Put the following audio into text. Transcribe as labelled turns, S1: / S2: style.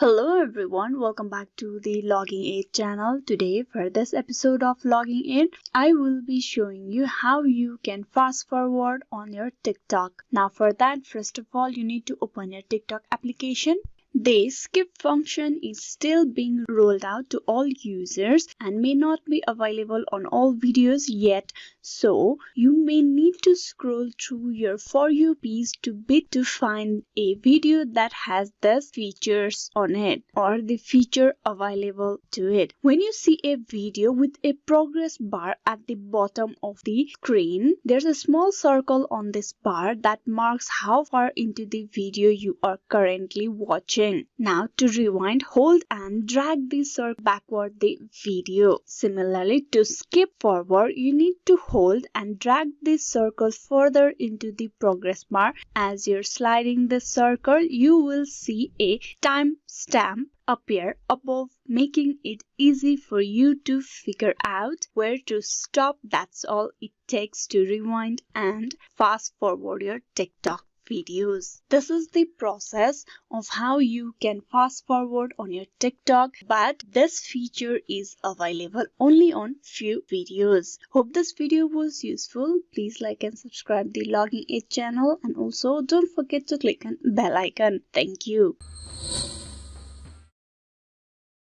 S1: Hello everyone, welcome back to the Logging Aid channel. Today for this episode of Logging Aid, I will be showing you how you can fast forward on your TikTok. Now for that, first of all, you need to open your TikTok application. The skip function is still being rolled out to all users and may not be available on all videos yet, so you may need to scroll through your For You page to find a video that has these features on it or the feature available to it. When you see a video with a progress bar at the bottom of the screen, there's a small circle on this bar that marks how far into the video you are currently watching. Now to rewind, hold and drag the circle backward the video. Similarly, to skip forward, you need to hold and drag the circle further into the progress bar. As you're sliding the circle, you will see a time stamp appear above, making it easy for you to figure out where to stop. That's all it takes to rewind and fast forward your TikTok videos. This is the process of how you can fast forward on your TikTok, but this feature is available only on few videos. Hope this video was useful. Please like and subscribe the Logging Aid channel, and also don't forget to click on bell icon. Thank you.